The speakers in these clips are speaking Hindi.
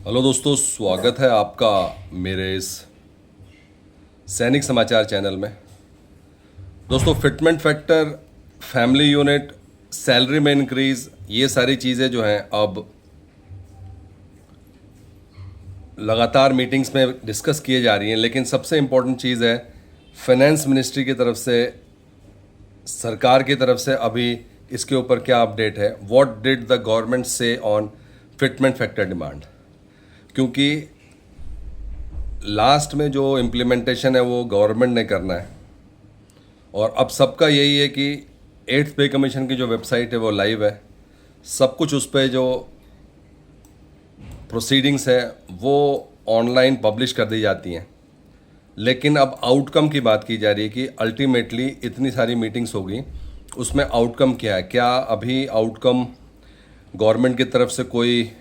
हेलो दोस्तों, स्वागत है आपका मेरे इस सैनिक समाचार चैनल में। दोस्तों, fitment factor, family unit, salary में इंक्रीज, ये सारी चीज़ें जो हैं अब लगातार मीटिंग्स में डिस्कस किए जा रही हैं। लेकिन सबसे इम्पोर्टेंट चीज़ है फाइनेंस मिनिस्ट्री की तरफ से, सरकार की तरफ से अभी इसके ऊपर क्या अपडेट है। व्हाट डिड द गवर्नमेंट से ऑन फिटमेंट फैक्टर डिमांड, क्योंकि लास्ट में जो इम्प्लीमेंटेशन है वो गवर्नमेंट ने करना है। और अब सबका यही है कि 8th पे कमीशन की जो वेबसाइट है वो लाइव है, सब कुछ उस पर जो प्रोसीडिंग्स है वो ऑनलाइन पब्लिश कर दी जाती हैं। लेकिन अब आउटकम की बात की जा रही है कि अल्टीमेटली इतनी सारी मीटिंग्स होगी, उसमें आउटकम क्या है। क्या अभी आउटकम गवर्नमेंट की तरफ से कोई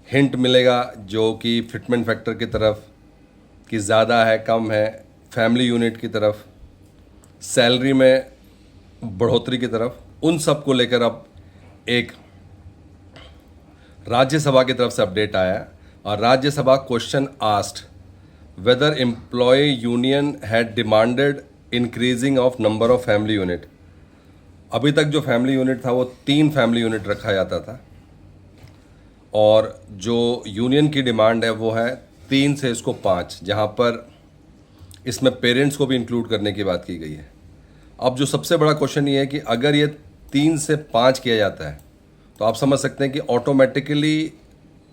हिंट मिलेगा जो कि फिटमेंट फैक्टर की तरफ कि ज़्यादा है, कम है, फैमिली यूनिट की तरफ, सैलरी में बढ़ोतरी की तरफ, उन सब को लेकर अब एक राज्यसभा की तरफ से अपडेट आया है। और Rajya Sabha question asked whether employ union had demanded increasing of number of family unit. अभी तक जो फैमिली यूनिट था वो 3 फैमिली यूनिट रखा जाता था, और जो यूनियन की डिमांड है वो है 3 से इसको 5, जहाँ पर इसमें पेरेंट्स को भी इंक्लूड करने की बात की गई है। अब जो सबसे बड़ा क्वेश्चन ये है कि अगर ये 3 से 5 किया जाता है तो आप समझ सकते हैं कि ऑटोमेटिकली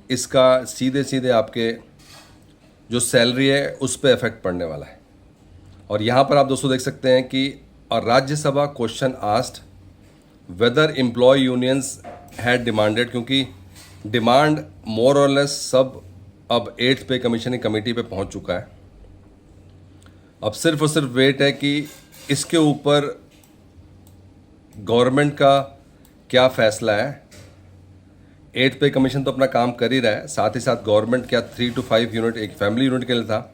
इसका सीधे सीधे आपके जो सैलरी है उस पर इफेक्ट पड़ने वाला है। और यहाँ पर आप दोस्तों देख सकते हैं कि Rajya Sabha question asked whether employ unions had demanded, क्योंकि डिमांड मोर और लेस सब अब 8th पे कमीशन कमेटी पे पहुंच चुका है। अब सिर्फ और सिर्फ वेट है कि इसके ऊपर गवर्नमेंट का क्या फैसला है। 8th पे कमीशन तो अपना काम कर ही रहा है, साथ ही साथ गवर्नमेंट क्या 3 to 5 यूनिट एक फैमिली यूनिट के लिए था।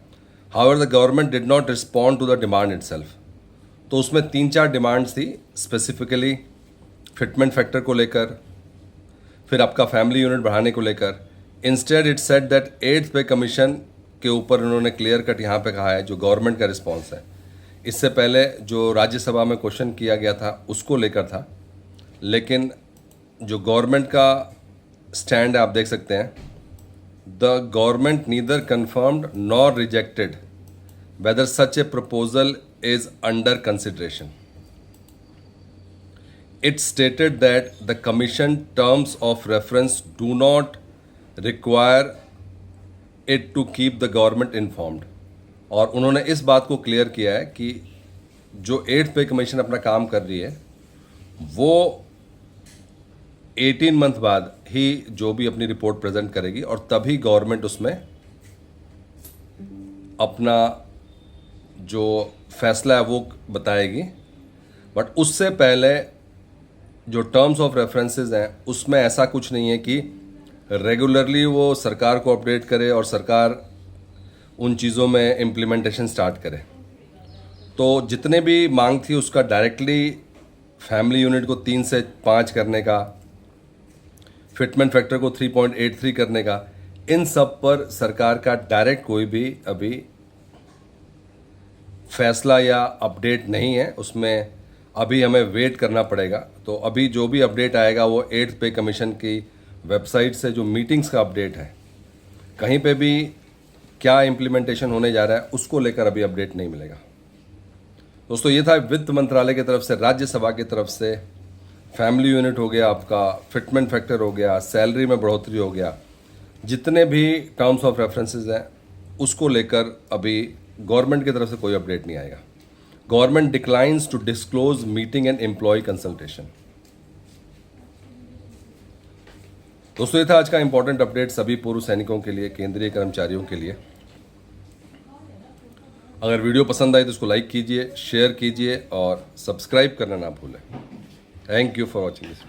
However the government did not respond to the demand itself. तो उसमें 3-4 डिमांड्स थी स्पेसिफिकली फिटमेंट फैक्टर को लेकर, फिर आपका फैमिली यूनिट बढ़ाने को लेकर। Instead it said that 8th पे कमीशन के ऊपर उन्होंने क्लियर कट यहाँ पे कहा है जो गवर्नमेंट का रिस्पॉन्स है। इससे पहले जो राज्यसभा में क्वेश्चन किया गया था उसको लेकर था, लेकिन जो गवर्नमेंट का स्टैंड है आप देख सकते हैं, the government neither confirmed nor rejected whether such a proposal is under consideration. It stated that the commission terms of reference do not require it to keep the government informed। और उन्होंने इस बात को क्लियर किया है कि जो 8th पे कमीशन अपना काम कर रही है वो 18 मंथ बाद ही जो भी अपनी रिपोर्ट प्रेजेंट करेगी, और तभी गवर्नमेंट उसमें अपना जो फैसला है वो बताएगी। बट उससे पहले जो टर्म्स ऑफ रेफरेंसेस हैं उसमें ऐसा कुछ नहीं है कि रेगुलरली वो सरकार को अपडेट करे और सरकार उन चीज़ों में इम्प्लीमेंटेशन स्टार्ट करे। तो जितने भी मांग थी उसका डायरेक्टली फैमिली यूनिट को 3 से 5 करने का, फिटमेंट फैक्टर को 3.83 करने का, इन सब पर सरकार का डायरेक्ट कोई भी अभी फैसला या अपडेट नहीं है। उसमें अभी हमें वेट करना पड़ेगा। तो अभी जो भी अपडेट आएगा वो 8th पे कमीशन की वेबसाइट से जो मीटिंग्स का अपडेट है, कहीं पे भी क्या इम्प्लीमेंटेशन होने जा रहा है उसको लेकर अभी अपडेट नहीं मिलेगा। दोस्तों, ये था वित्त मंत्रालय की तरफ से, राज्यसभा की तरफ से। फैमिली यूनिट हो गया, आपका फिटमेंट फैक्टर हो गया, सैलरी में बढ़ोतरी हो गया, जितने भी टर्म्स ऑफ रेफरेंसेस हैं उसको लेकर अभी गवर्नमेंट की तरफ से कोई अपडेट नहीं आएगा। Government declines to disclose meeting and employ consultation. दोस्तों, ये था आज का इंपॉर्टेंट अपडेट सभी पूर्व सैनिकों के लिए, केंद्रीय कर्मचारियों के लिए। अगर वीडियो पसंद आई तो इसको लाइक कीजिए, शेयर कीजिए और सब्सक्राइब करना ना भूलें। Thank you for watching this.